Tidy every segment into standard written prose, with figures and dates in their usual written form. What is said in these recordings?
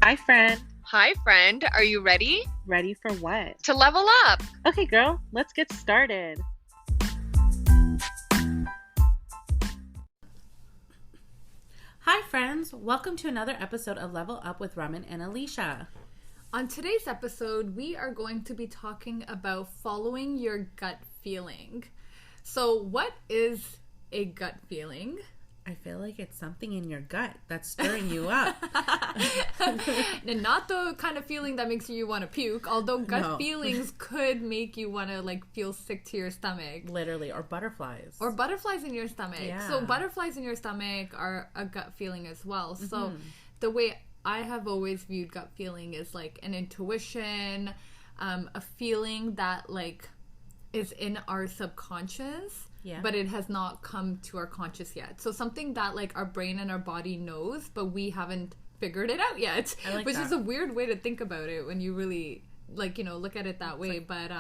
Hi, friend. Hi, friend. Are you ready? Ready for what? To level up. Okay, girl, let's get started. Hi, friends. Welcome to another episode of Level Up with Raman and Alysha. On today's episode, we are going to be talking about following your gut feeling. So, what is a gut feeling? I feel like it's something in your gut that's stirring you up. And not the kind of feeling that makes you want to puke, although gut feelings could make you want to feel sick to your stomach. Literally, or butterflies. Or butterflies in your stomach. Yeah. So butterflies in your stomach are a gut feeling as well. Mm-hmm. So the way I have always viewed gut feeling is like an intuition, a feeling that is in our subconscious. Yeah. But it has not come to our conscious yet. So something that our brain and our body knows, but we haven't figured it out yet. Which is a weird way to think about it when you really look at it that way. But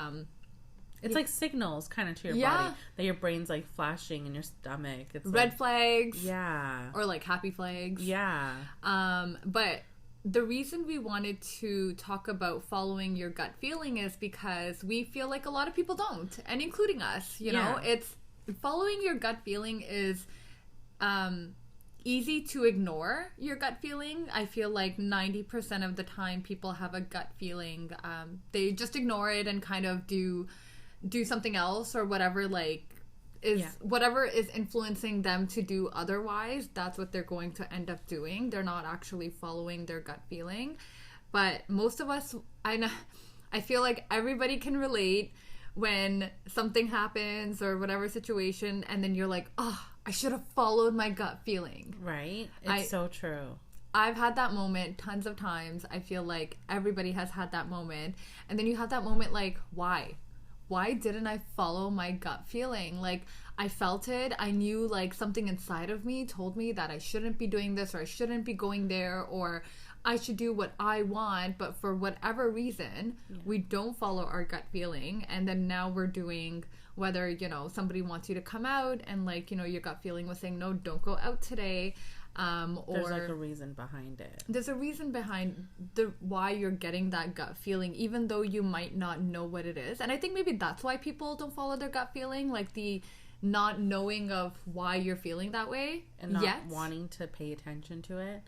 it's like signals kind of to your body that your brain's flashing in your stomach. It's red flags. Yeah. Or happy flags. Yeah. But the reason we wanted to talk about following your gut feeling is because we feel like a lot of people don't, and including us, you know, it's following your gut feeling is easy to ignore your gut feeling. I feel like 90% of the time people have a gut feeling. They just ignore it and kind of do something else or whatever whatever is influencing them to do otherwise, that's what they're going to end up doing. They're not actually following their gut feeling. But most of us, I feel like everybody can relate when something happens or whatever situation, and then you're like, oh, I should have followed my gut feeling. Right? It's so true. I've had that moment tons of times. I feel like everybody has had that moment. And then you have that moment why? Why didn't I follow my gut feeling? I felt it. I knew something inside of me told me that I shouldn't be doing this, or I shouldn't be going there, or I should do what I want. But for whatever reason, we don't follow our gut feeling. And then now we're doing, whether, somebody wants you to come out and your gut feeling was saying, no, don't go out today. There's a reason behind it. There's a reason behind why you're getting that gut feeling, even though you might not know what it is. And I think maybe that's why people don't follow their gut feeling, the not knowing of why you're feeling that way. And not wanting to pay attention to it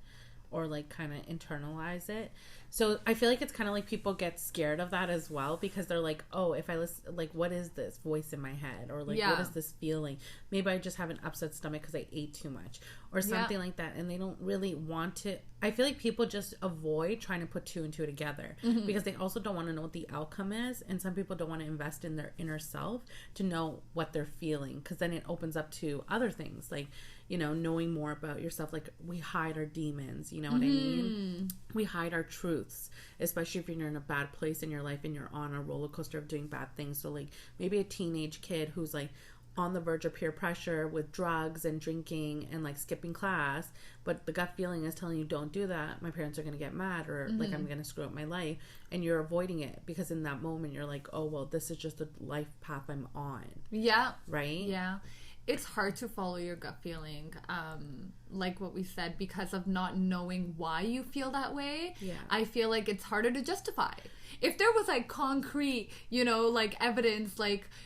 or kind of internalize it. So I feel like it's kind of people get scared of that as well, because they're like, oh, if I listen, what is this voice in my head? Or what is this feeling? Maybe I just have an upset stomach because I ate too much or something like that. And they don't really want to. I feel like people just avoid trying to put two and two together because they also don't want to know what the outcome is. And some people don't want to invest in their inner self to know what they're feeling, because then it opens up to other things knowing more about yourself. We hide our demons, you know what I mean? We hide our truths, especially if you're in a bad place in your life and you're on a roller coaster of doing bad things. So maybe a teenage kid who's on the verge of peer pressure with drugs and drinking and skipping class, but the gut feeling is telling you, don't do that, my parents are going to get mad, or I'm going to screw up my life, and you're avoiding it because in that moment you're like, oh, well, this is just the life path I'm on. Yeah. Right? Yeah. It's hard to follow your gut feeling, like what we said, because of not knowing why you feel that way. Yeah. I feel like it's harder to justify. If there was concrete, evidence,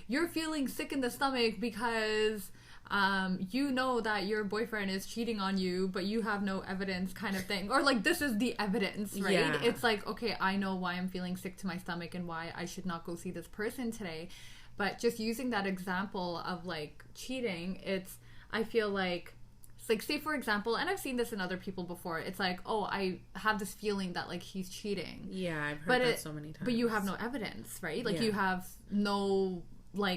you're feeling sick in the stomach because that your boyfriend is cheating on you, but you have no evidence, kind of thing. Or this is the evidence, right? Yeah. It's okay, I know why I'm feeling sick to my stomach and why I should not go see this person today. But just using that example of cheating, I feel like say for example, and I've seen this in other people before, it's oh, I have this feeling that he's cheating. Yeah, I've heard that so many times. But you have no evidence, right? You have no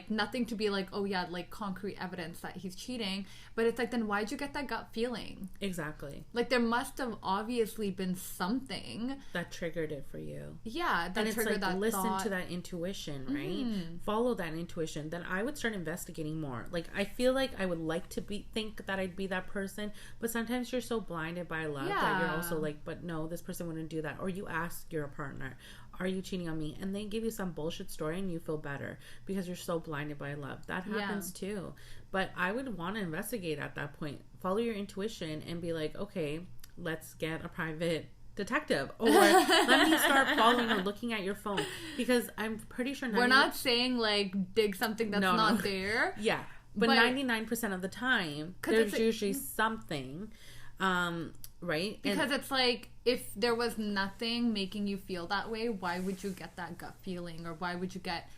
nothing to be oh yeah, concrete evidence that he's cheating. But it's then why'd you get that gut feeling? Exactly. There must have obviously been something that triggered it for you. Yeah, that triggered that listen thought. To that intuition, right? Follow that intuition. Then I would start investigating more. I feel like I would like to think that I'd be that person, but sometimes you're so blinded by love that you're also but no, this person wouldn't do that. Or you ask your partner, are you cheating on me? And they give you some bullshit story and you feel better because you're so blinded by love. That happens too. But I would want to investigate at that point. Follow your intuition and be okay, let's get a private detective, or let me start following or looking at your phone, because I'm pretty sure we're not saying like dig something that's not there. Yeah, but 99% of the time there's usually something, right? Because it's like, if there was nothing making you feel that way, why would you get that gut feeling, or why would you get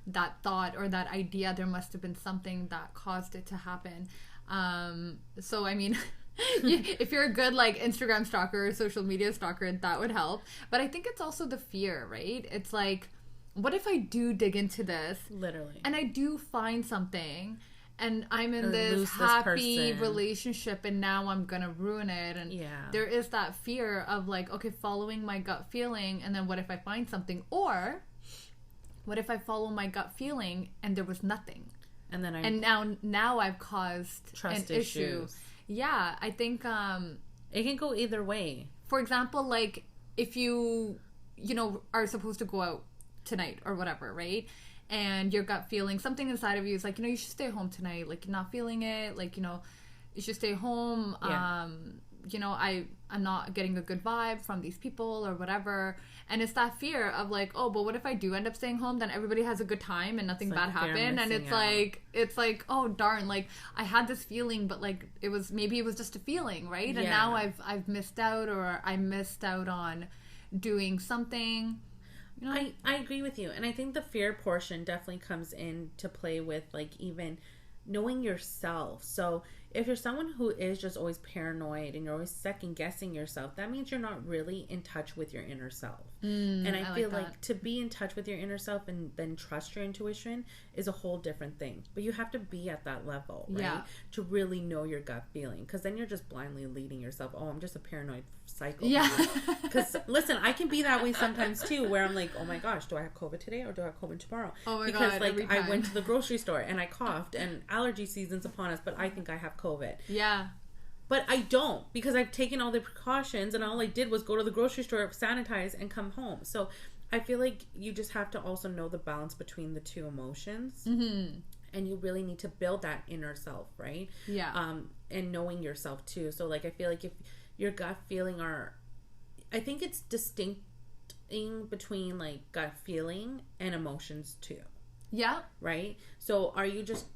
that thought or that idea? There must have been something that caused it to happen. So I mean, if you're a good like Instagram stalker or social media stalker, that would help. But I think it's also the fear, right? It's like, what if I do dig into this, literally, and I do find something, and I'm in this happy relationship, and now I'm gonna ruin it? And there is that fear of like, okay, following my gut feeling, and then what if I find something? Or what if I follow my gut feeling and there was nothing? And then now I've caused trust issues. Yeah, I think it can go either way. For example, like if you are supposed to go out tonight or whatever, right? And your gut feeling, something inside of you is like, you should stay home tonight. Like, you're not feeling it. Like, you should stay home. Yeah. I'm not getting a good vibe from these people or whatever. And it's that fear of like, oh, but what if I do end up staying home? Then everybody has a good time and nothing bad happened. And it's like, oh darn, like I had this feeling, but like maybe it was just a feeling, right? Yeah. And now I've missed out, or I missed out on doing something. I agree with you. And I think the fear portion definitely comes into play with like even knowing yourself. So if you're someone who is just always paranoid and you're always second guessing yourself, that means you're not really in touch with your inner self. And I feel like to be in touch with your inner self and then trust your intuition is a whole different thing. But you have to be at that level, right? Yeah. To really know your gut feeling. Because then you're just blindly leading yourself. Oh, I'm just a paranoid psychopath. Yeah. Because listen, I can be that way sometimes too, where I'm like, oh my gosh, do I have COVID today or do I have COVID tomorrow? Oh my because God, like I went to the grocery store and I coughed, and allergy season's upon us, but I think I have COVID. Yeah. But I don't, because I've taken all the precautions and all I did was go to the grocery store, sanitize, and come home. So I feel like you just have to also know the balance between the two emotions. Mm-hmm. And you really need to build that inner self, right? Yeah. And knowing yourself too. So like I feel like if your gut feeling I think it's distincting between like gut feeling and emotions too. Yeah. Right? So are you just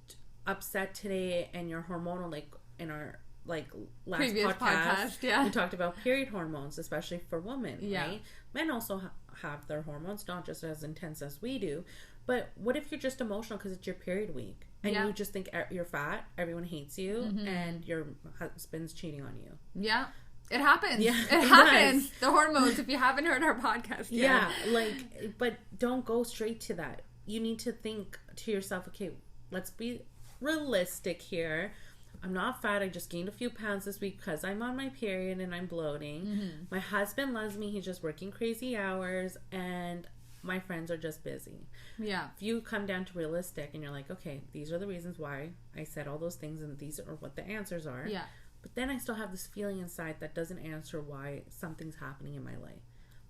upset today and your hormonal, like in our like last previous podcast, we talked about period hormones, especially for women, right? Men also have their hormones, not just as intense as we do. But what if you're just emotional because it's your period week and you just think you're fat, everyone hates you, and your husband's cheating on you? Yeah. It happens. Yeah, it happens. The hormones, if you haven't heard our podcast yet. Yeah, but don't go straight to that. You need to think to yourself, okay, let's be realistic here. I'm not fat. I just gained a few pounds this week because I'm on my period and I'm bloating. Mm-hmm. My husband loves me. He's just working crazy hours, and my friends are just busy. Yeah. If you come down to realistic and you're like, okay, these are the reasons why I said all those things, and these are what the answers are. Yeah. But then I still have this feeling inside that doesn't answer why something's happening in my life.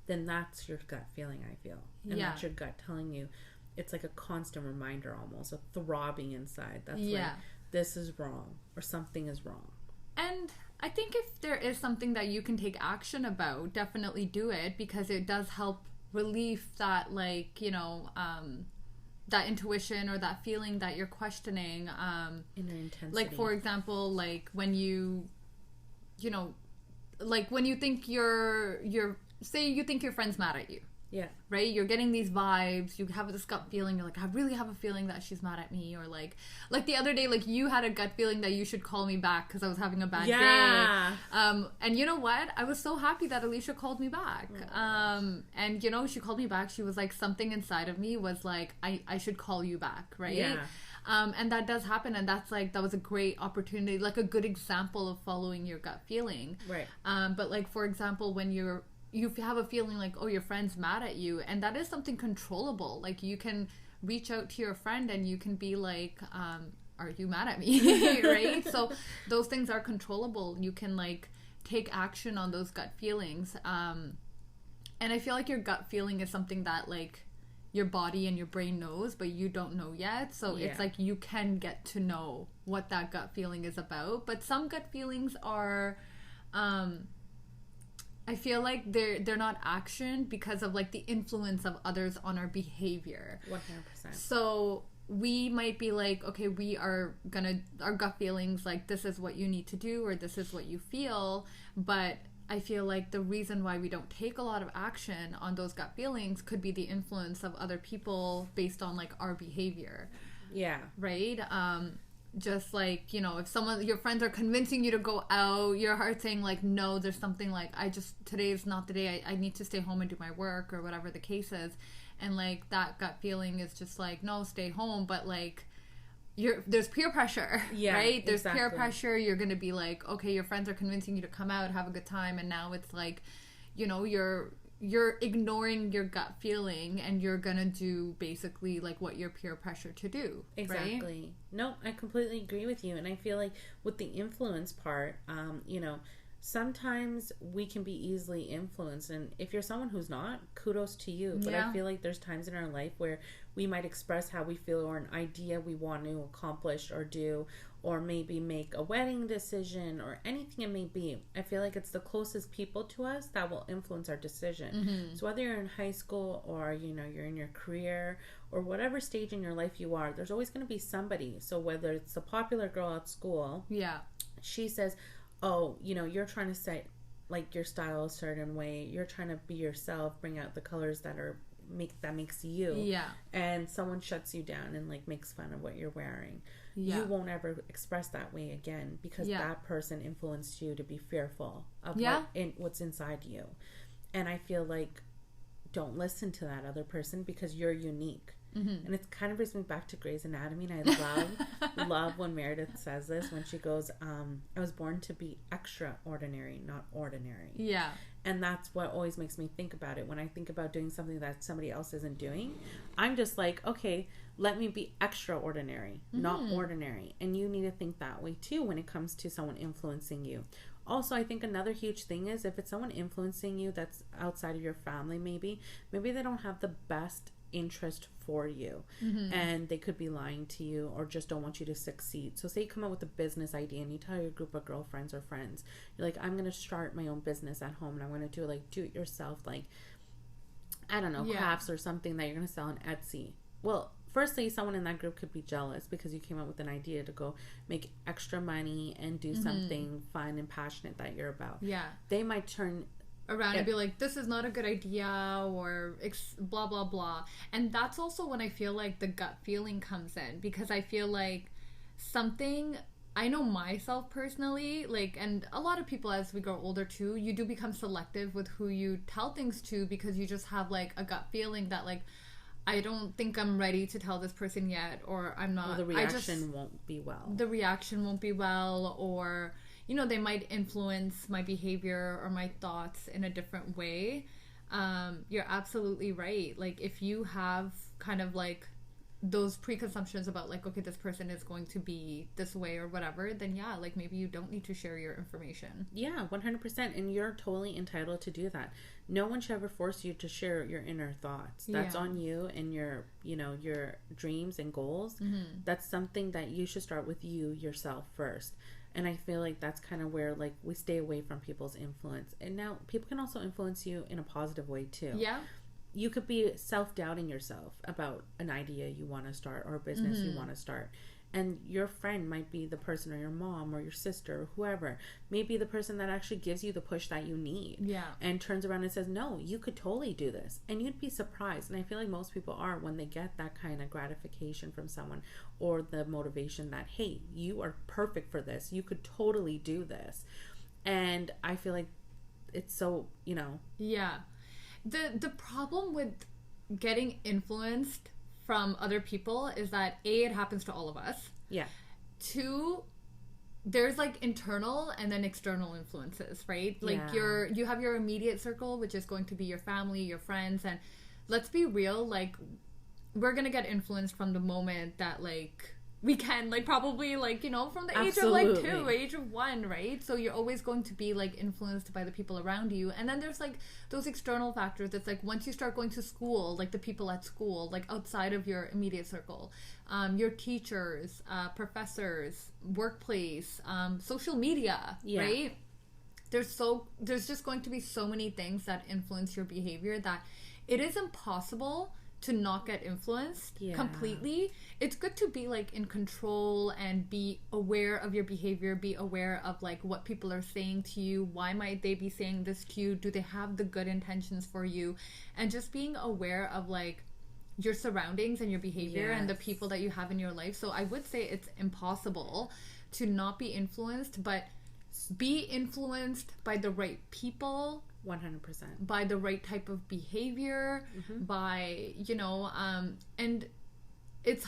Then that's your gut feeling, I feel. And that's your gut telling you. It's like a constant reminder, almost a throbbing inside. That's like, this is wrong, or something is wrong. And I think if there is something that you can take action about, definitely do it, because it does help relieve that, like, that intuition or that feeling that you're questioning. Inner intensity. Like, for example, like when like when you think say you think your friend's mad at you. Yeah. Right? You're getting these vibes. You have this gut feeling. You're like, I really have a feeling that she's mad at me. Or like the other day, like you had a gut feeling that you should call me back because I was having a bad day. And you know what? I was so happy that Alysha called me back. And she called me back. She was like, something inside of me was like, I should call you back. Right? Yeah. And that does happen. And that's like, that was a great opportunity, like a good example of following your gut feeling. Right. But like, for example, when you have a feeling like, oh, your friend's mad at you, and that is something controllable. Like, you can reach out to your friend and you can be like, are you mad at me? Right? So those things are controllable. You can like take action on those gut feelings. And I feel like your gut feeling is something that like your body and your brain knows, but you don't know yet. So it's like you can get to know what that gut feeling is about. But some gut feelings are I feel like they're not action because of like the influence of others on our behavior. 100%. So we might be like, okay, we are gonna, our gut feelings, like this is what you need to do or this is what you feel, but I feel like the reason why we don't take a lot of action on those gut feelings could be the influence of other people based on like our behavior. Yeah. Right? Just like, you know, if your friends are convincing you to go out, your heart saying like, no, there's something like, today is not the day, I need to stay home and do my work or whatever the case is. And like that gut feeling is just like, no, stay home. But like, there's peer pressure, right? There's peer pressure. You're going to be like, okay, your friends are convincing you to come out, have a good time. And now it's like, you know, you're ignoring your gut feeling and you're gonna do basically like what you're peer pressure to do. Exactly. Right? No, I completely agree with you. And I feel like with the influence part, you know, sometimes we can be easily influenced. And if you're someone who's not, kudos to you. But I feel like there's times in our life where we might express how we feel or an idea we want to accomplish or do, or maybe make a wedding decision or anything it may be. I feel like it's the closest people to us that will influence our decision. Mm-hmm. So whether you're in high school or, you know, you're in your career or whatever stage in your life you are, there's always going to be somebody. So whether it's the popular girl at school, she says, oh, you know, you're trying to set like your style a certain way. You're trying to be yourself, bring out the colors that makes you. Yeah. And someone shuts you down and like makes fun of what you're wearing. Yeah. You won't ever express that way again because that person influenced you to be fearful of what's inside you. And I feel like don't listen to that other person because you're unique. Mm-hmm. And it kind of brings me back to Grey's Anatomy, and I love when Meredith says this when she goes, I was born to be extraordinary, not ordinary. Yeah. And that's what always makes me think about it. When I think about doing something that somebody else isn't doing, I'm just like, okay, let me be extraordinary, not ordinary. And you need to think that way too when it comes to someone influencing you. Also, I think another huge thing is if it's someone influencing you that's outside of your family, maybe they don't have the best interest for you, and they could be lying to you or just don't want you to succeed. So say you come up with a business idea and you tell your group of girlfriends or friends, you're like, I'm going to start my own business at home and I'm going to do like do it yourself, like I don't know, crafts or something that you're going to sell on Etsy. Well, firstly, someone in that group could be jealous because you came up with an idea to go make extra money and do something fun and passionate that you're about. Yeah. They might turn around and be like, this is not a good idea, or blah blah blah. And that's also when I feel like the gut feeling comes in, because I feel like something, I know myself personally, like, and a lot of people as we grow older too, you do become selective with who you tell things to because you just have like a gut feeling that like, I don't think I'm ready to tell this person yet, or I'm not. Well, the reaction won't be well. The reaction won't be well, or you know, they might influence my behavior or my thoughts in a different way. You're absolutely right. Like, if you have kind of like those preconceptions about like, okay, this person is going to be this way or whatever, then yeah, like maybe you don't need to share your information. Yeah, 100%. And you're totally entitled to do that. No one should ever force you to share your inner thoughts. That's on you and your, you know, your dreams and goals. That's something that you should start with you yourself first. And I feel like that's kind of where like we stay away from people's influence. And now people can also influence you in a positive way too. Yeah. You could be self-doubting yourself about an idea you want to start or a business you want to start. And your friend might be the person, or your mom or your sister or whoever, maybe the person that actually gives you the push that you need. Yeah. And turns around and says, no, you could totally do this. And you'd be surprised. And I feel like most people are when they get that kind of gratification from someone, or the motivation that, hey, you are perfect for this. You could totally do this. And I feel like it's so, you know. Yeah. The problem with getting influenced from other people is that A, it happens to all of us. Yeah. 2, there's like internal and then external influences, right? Like you have your immediate circle, which is going to be your family, your friends, and let's be real, like we're gonna get influenced from the moment that like we can, like probably like, you know, from the age of like 2, age of 1, right? So you're always going to be like influenced by the people around you. And then there's like those external factors. It's like once you start going to school, like the people at school, like outside of your immediate circle, your teachers, professors, workplace, social media, right? there's just going to be so many things that influence your behavior that it is impossible to not get influenced completely. It's good to be like in control and be aware of your behavior, be aware of like what people are saying to you, why might they be saying this to you, do they have the good intentions for you, and just being aware of like your surroundings and your behavior and the people that you have in your life. So I would say it's impossible to not be influenced, but be influenced by the right people, 100%, by the right type of behavior, by, you know, and it's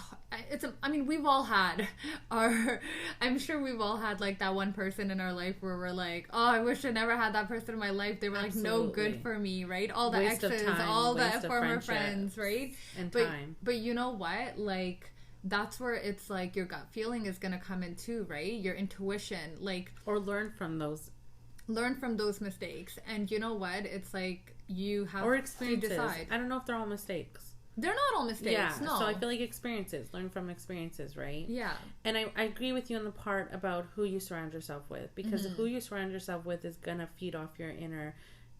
I mean, we've all had I'm sure we've all had like that one person in our life where we're like, oh, I wish I never had that person in my life, they were like no good for me, right? All the waste exes, time, all the former friends, right? And time. But you know what, like that's where it's like your gut feeling is gonna come in too, right? Your intuition, like, or learn from those mistakes. And you know what, it's like you have or experiences. To decide. I don't know if they're all mistakes. They're not all mistakes. No. So I feel like experiences, learn from experiences, right? Yeah. And I agree with you on the part about who you surround yourself with, because who you surround yourself with is gonna feed off your inner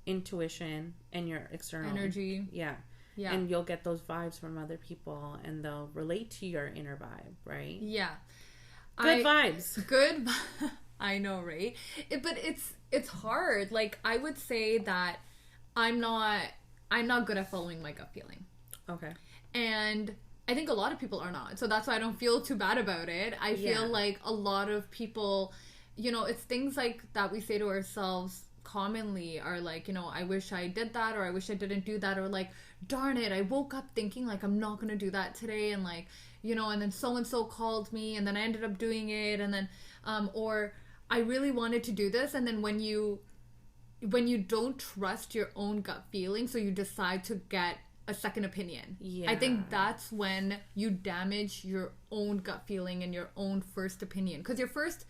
intuition and your external energy. Yeah. And you'll get those vibes from other people, and they'll relate to your inner vibe, right? Yeah. Good vibes. Good. I know, right? But it's hard. Like, I would say that I'm not good at following my gut feeling. Okay. And I think a lot of people are not. So that's why I don't feel too bad about it. I feel like a lot of people, you know, it's things like that we say to ourselves commonly are like, you know, I wish I did that, or I wish I didn't do that, or like, darn it, I woke up thinking like I'm not gonna do that today, and like, you know, and then so and so called me, and then I ended up doing it, and then or I really wanted to do this, and then when you don't trust your own gut feeling, so you decide to get a second opinion. I think that's when you damage your own gut feeling and your own first opinion, because your first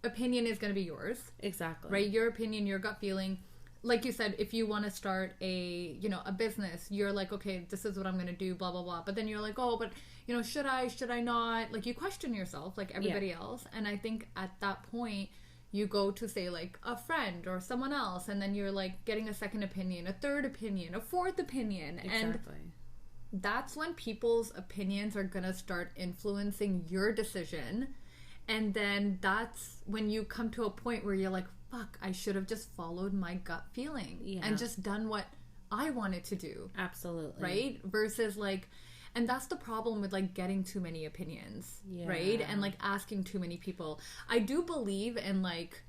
opinion is going to be yours. Exactly. Right? Your opinion, your gut feeling. Like you said, if you want to start a business, you're like, okay, this is what I'm going to do, blah, blah, blah. But then you're like, oh, but, you know, should I not? Like, you question yourself like everybody else. And I think at that point, you go to say like a friend or someone else, and then you're like getting a second opinion, a third opinion, a fourth opinion. Exactly. And that's when people's opinions are going to start influencing your decision. And then that's when you come to a point where you're like, fuck, I should have just followed my gut feeling and just done what I wanted to do. Absolutely. Right? Versus like, and that's the problem with like getting too many opinions, right? And like asking too many people. I do believe in like,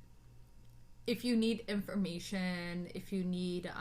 if you need information, if you need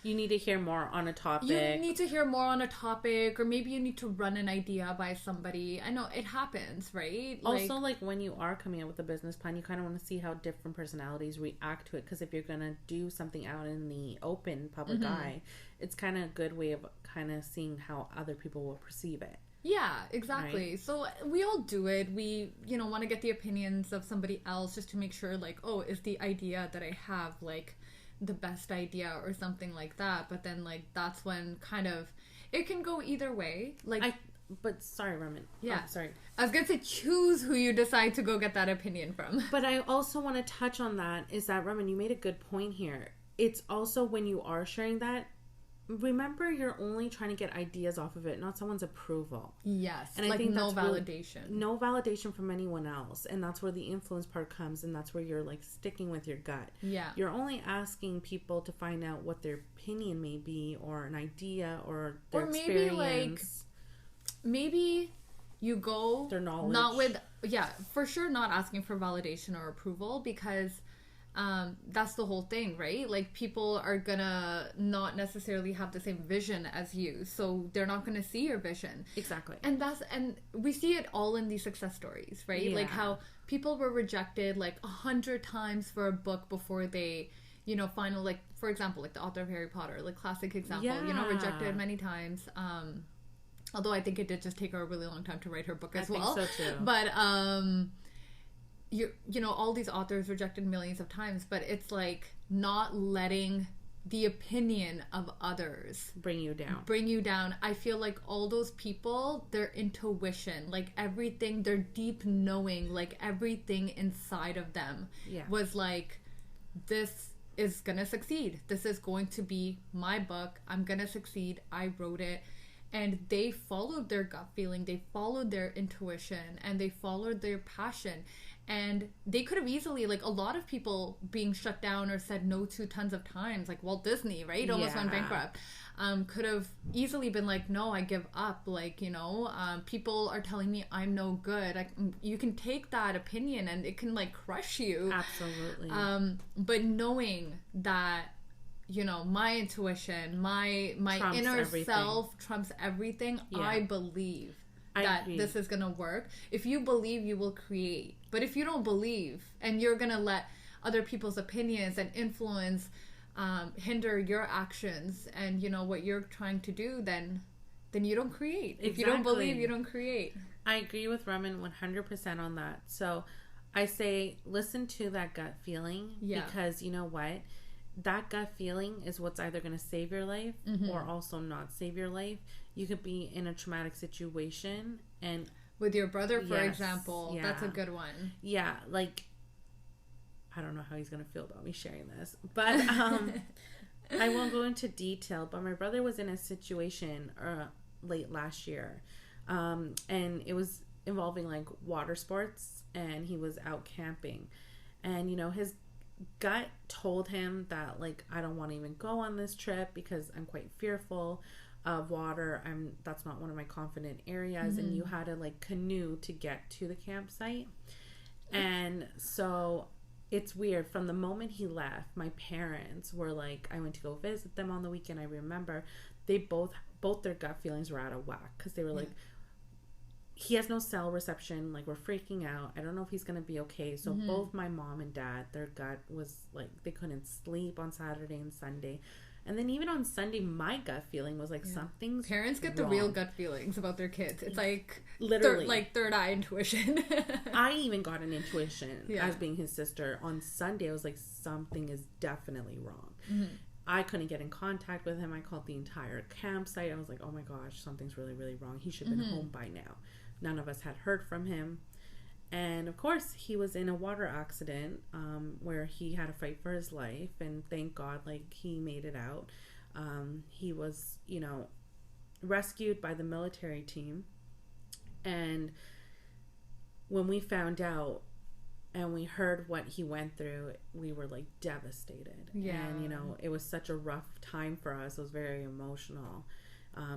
you need to hear more on a topic. You need to hear more on a topic, or maybe you need to run an idea by somebody. I know it happens, right? Also, like when you are coming up with a business plan, you kind of want to see how different personalities react to it. Because if you're going to do something out in the open public eye, it's kind of a good way of kind of seeing how other people will perceive it. Yeah, exactly. Right? So we all do it. We, you know, want to get the opinions of somebody else just to make sure, like, oh, is the idea that I have, like, the best idea or something like that. But then like that's when kind of it can go either way. Like but sorry, Raman. Yeah, sorry. I was gonna say choose who you decide to go get that opinion from. But I also want to touch on that is that, Raman, you made a good point here. It's also when you are sharing that, remember you're only trying to get ideas off of it, not someone's approval. Yes. And like I think no that's validation. Really, no validation from anyone else. And that's where the influence part comes, and that's where you're like sticking with your gut. Yeah. You're only asking people to find out what their opinion may be, or an idea, or their experience. Like maybe you go their knowledge. Not with for sure not asking for validation or approval, because that's the whole thing, right? Like people are gonna not necessarily have the same vision as you, so they're not gonna see your vision. Exactly. And we see it all in these success stories, right? Like how people were rejected like 100 times for a book before they, you know, finally, like for example, like the author of Harry Potter, like classic example, you know, rejected many times. Although I think it did just take her a really long time to write her book as well. I think so too. But you know, all these authors rejected millions of times, but it's like not letting the opinion of others bring you down. I feel like all those people, their intuition, like everything, their deep knowing, like everything inside of them was like, this is gonna succeed. This is going to be my book. I'm gonna succeed. I wrote it. And they followed their gut feeling. They followed their intuition, and they followed their passion. And they could have easily, like a lot of people being shut down or said no to tons of times, like Walt Disney, right? Almost went bankrupt. Could have easily been like, no, I give up. Like, you know, people are telling me I'm no good. You can take that opinion and it can like crush you. Absolutely. But knowing that, you know, my intuition, my trumps inner self trumps everything. I believe that this is gonna work. If you believe, you will create. But if you don't believe and you're gonna let other people's opinions and influence hinder your actions and, you know, what you're trying to do, then you don't create. If you don't believe, you don't create. I agree with Raman 100% on that. So I say listen to that gut feeling, because you know what? That gut feeling is what's either going to save your life or also not save your life. You could be in a traumatic situation, and with your brother, for example, that's a good one. Yeah, like, I don't know how he's going to feel about me sharing this, but I won't go into detail, but my brother was in a situation late last year, and it was involving like water sports, and he was out camping, and, you know, his gut told him that, like, I don't want to even go on this trip because I'm quite fearful of water. That's not one of my confident areas. And you had to like canoe to get to the campsite. And so it's weird, from the moment he left, my parents were like, I went to go visit them on the weekend. I remember they both their gut feelings were out of whack, because they were like, he has no cell reception, like, we're freaking out, I don't know if he's gonna be okay. So both my mom and dad, their gut was like, they couldn't sleep on Saturday and Sunday. And then even on Sunday, my gut feeling was like, something's Parents get wrong. The real gut feelings about their kids. It's like literally third eye intuition. I even got an intuition as being his sister on Sunday. I was like, something is definitely wrong. I couldn't get in contact with him. I called the entire campsite. I was like, oh my gosh, something's really, really wrong. He should have been home by now. None of us had heard from him. And of course, he was in a water accident where he had to fight for his life. And thank God, like, he made it out. He was, you know, rescued by the military team. And when we found out and we heard what he went through, we were like devastated. And, you know, it was such a rough time for us. It was very emotional.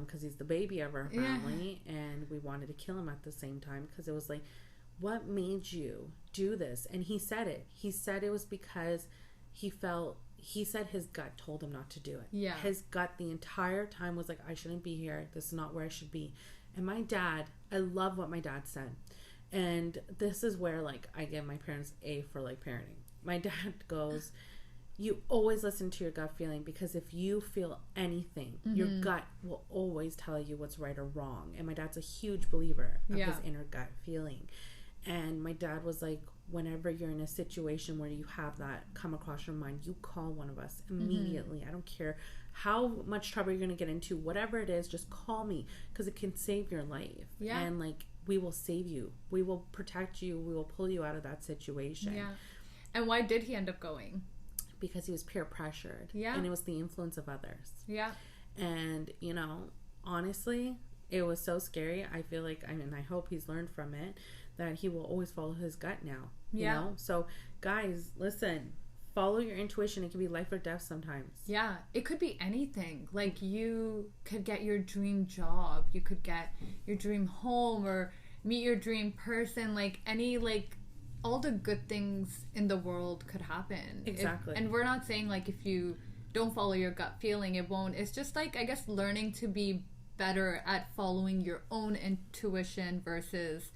Because he's the baby of our family, and we wanted to kill him at the same time, because it was like, what made you do this? And he said it. He said it was because he said his gut told him not to do it. Yeah. His gut the entire time was like, I shouldn't be here. This is not where I should be. And my dad, I love what my dad said. And this is where, like, I give my parents A for, like, parenting. My dad goes, you always listen to your gut feeling, because if you feel anything, your gut will always tell you what's right or wrong. And my dad's a huge believer of his inner gut feeling. And my dad was like, whenever you're in a situation where you have that come across your mind, you call one of us immediately. I don't care how much trouble you're going to get into, whatever it is, just call me, because it can save your life. And, like, we will save you. We will protect you. We will pull you out of that situation. And why did he end up going? Because he was peer pressured. And it was the influence of others. And, you know, honestly, it was so scary. I feel like, I mean, I hope he's learned from it, that he will always follow his gut now. You know? So, guys, listen, follow your intuition. It can be life or death sometimes. It could be anything. Like, you could get your dream job. You could get your dream home, or meet your dream person. Like, any, like, all the good things in the world could happen. Exactly. And we're not saying, like, if you don't follow your gut feeling, it won't. It's just, like, I guess learning to be better at following your own intuition versus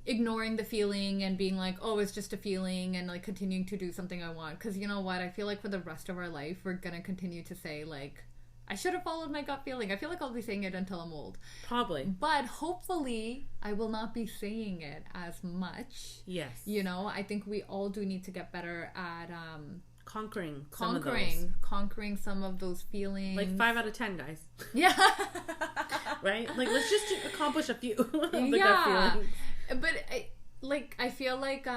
ignoring the feeling and being like, oh, it's just a feeling, and, like, continuing to do something I want. Because, you know what, I feel like for the rest of our life, we're gonna continue to say, like, I should have followed my gut feeling. I feel like I'll be saying it until I'm old. Probably. But hopefully I will not be saying it as much. Yes. You know, I think we all do need to get better at conquering conquering some of those feelings. Like 5 out of 10, guys. Yeah. Right? Like, let's just accomplish a few of the gut yeah. feelings. But I feel like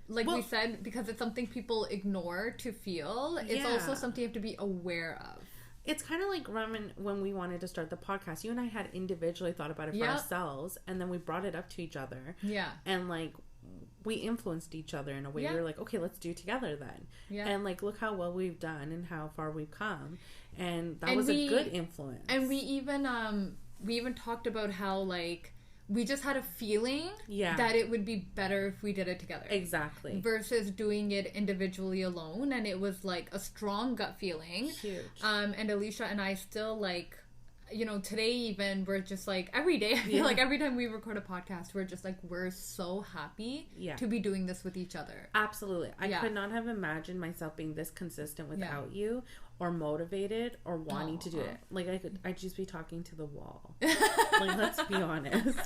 we said, because it's something people ignore to feel, it's also something you have to be aware of. It's kind of like, Raman, when we wanted to start the podcast, you and I had individually thought about it for ourselves, and then we brought it up to each other. Yeah. And, like, we influenced each other in a way. We were like, okay, let's do it together then. Yeah. And, like, look how well we've done and how far we've come. And that was a good influence. And we even talked about how, like, we just had a feeling that it would be better if we did it together. Exactly. Versus doing it individually alone. And it was, like, a strong gut feeling. Huge. And Alysha and I still, like, you know, today even, we're just, like, every day, I feel like every time we record a podcast, we're just, like, we're so happy to be doing this with each other. Absolutely. I could not have imagined myself being this consistent without you, or motivated, or wanting to do it. Like, I'd just be talking to the wall. Like, let's be honest.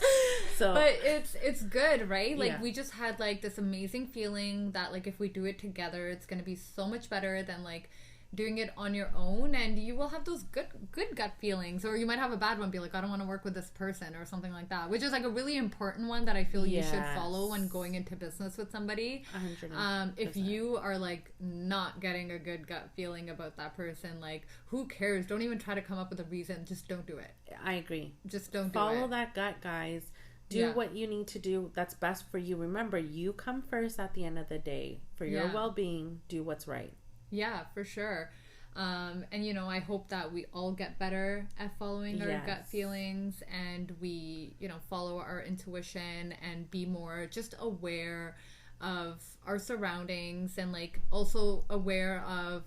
So, but it's good, right? Like, we just had, like, this amazing feeling that, like, if we do it together, it's gonna be so much better than, like, doing it on your own, and you will have those good gut feelings, or you might have a bad one, be like, I don't want to work with this person, or something like that, which is, like, a really important one that I feel you should follow when going into business with somebody. 100%. If you are, like, not getting a good gut feeling about that person, like, who cares? Don't even try to come up with a reason. Just don't do it. I agree. Just don't follow that gut, guys. Do what you need to do that's best for you. Remember, you come first at the end of the day. For your well-being, do what's right. Yeah, for sure. And, you know, I hope that we all get better at following our gut feelings, and we, you know, follow our intuition and be more just aware of our surroundings, and, like, also aware of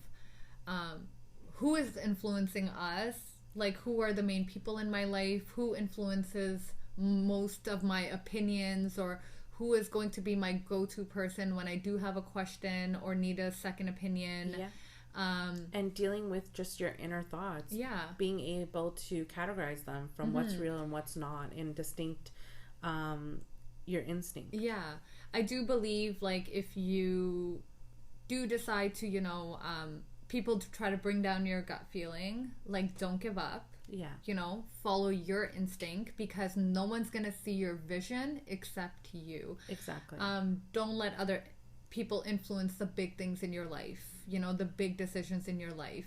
who is influencing us, like, who are the main people in my life, who influences most of my opinions, or who is going to be my go-to person when I do have a question or need a second opinion. Yeah. And dealing with just your inner thoughts. Yeah. Being able to categorize them from what's real and what's not, and distinct your instinct. Yeah. I do believe, like, if you do decide to, you know, people try to bring down your gut feeling, like, don't give up. Yeah. You know, follow your instinct, because no one's going to see your vision except you. Exactly. Don't let other people influence the big things in your life, you know, the big decisions in your life.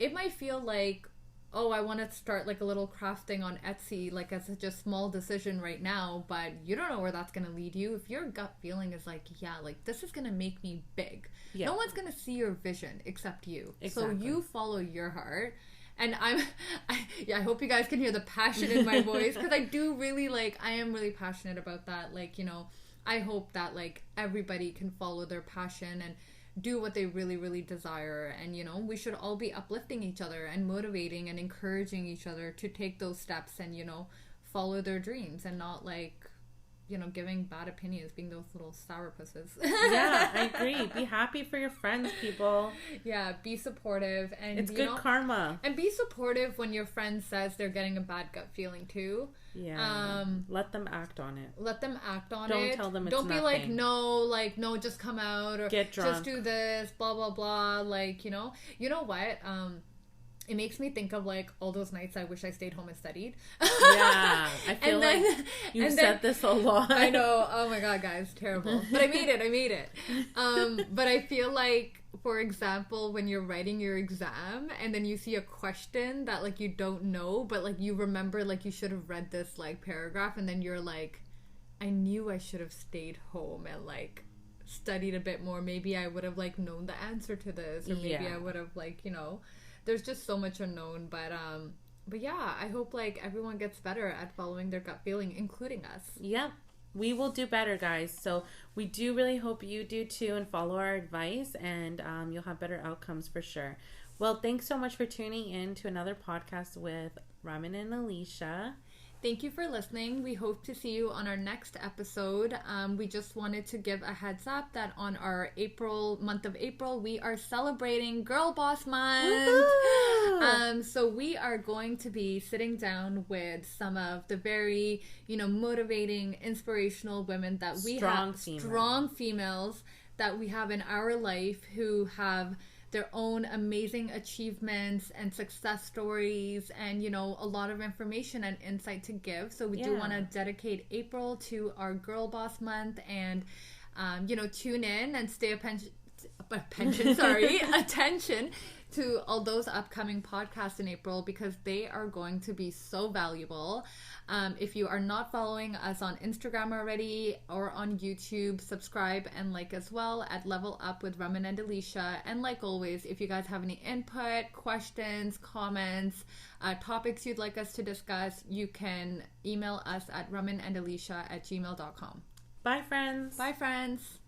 It might feel like, oh, I want to start, like, a little craft thing on Etsy, like, as such a small decision right now, but you don't know where that's going to lead you. If your gut feeling is like, yeah, like, this is going to make me big. Yeah. No one's going to see your vision except you. Exactly. So you follow your heart. And I hope you guys can hear the passion in my voice, because I do really, like, I am really passionate about that. Like, you know, I hope that, like, everybody can follow their passion and do what they really, really desire. And, you know, we should all be uplifting each other and motivating and encouraging each other to take those steps and, you know, follow their dreams, and not, like, you know, giving bad opinions, being those little sourpusses. Yeah, I agree. Be happy for your friends, people. Yeah, be supportive. And it's good karma. And be supportive when your friend says they're getting a bad gut feeling too. Yeah. Let them act on it. Let them act on it. Don't tell them it's Don't be nothing. no, just come out, or get drunk. Just do this, blah, blah, blah. Like, you know what? It makes me think of, like, all those nights I wish I stayed home and studied. Yeah, I feel like you've said this a lot. I know. Oh my god, guys, terrible. But I made it. But I feel like, for example, when you're writing your exam and then you see a question that, like, you don't know, but, like, you remember, like, you should have read this, like, paragraph, and then you're like, I knew I should have stayed home and, like, studied a bit more. Maybe I would have, like, known the answer to this, or maybe I would have, like, you know. There's just so much unknown, but yeah, I hope, like, everyone gets better at following their gut feeling, including us. Yep. We will do better, guys. So we do really hope you do too, and follow our advice, and you'll have better outcomes for sure. Well, thanks so much for tuning in to another podcast with Raman and Alysha. Thank you for listening. We hope to see you on our next episode. We just wanted to give a heads up that on our month of April, we are celebrating Girl Boss Month. So we are going to be sitting down with some of the very, you know, motivating, inspirational women that we have, strong females that we have in our life, who have their own amazing achievements and success stories and, you know, a lot of information and insight to give. So we do want to dedicate April to our Girl Boss Month and, you know, tune in and stay attention to all those upcoming podcasts in April because they are going to be so valuable. If you are not following us on Instagram already or on YouTube, subscribe and like as well at Level Up with Raman and Alysha. And like always, if you guys have any input, questions, comments, topics you'd like us to discuss, you can email us at ramanandalysha@gmail.com. Bye, friends. Bye, friends.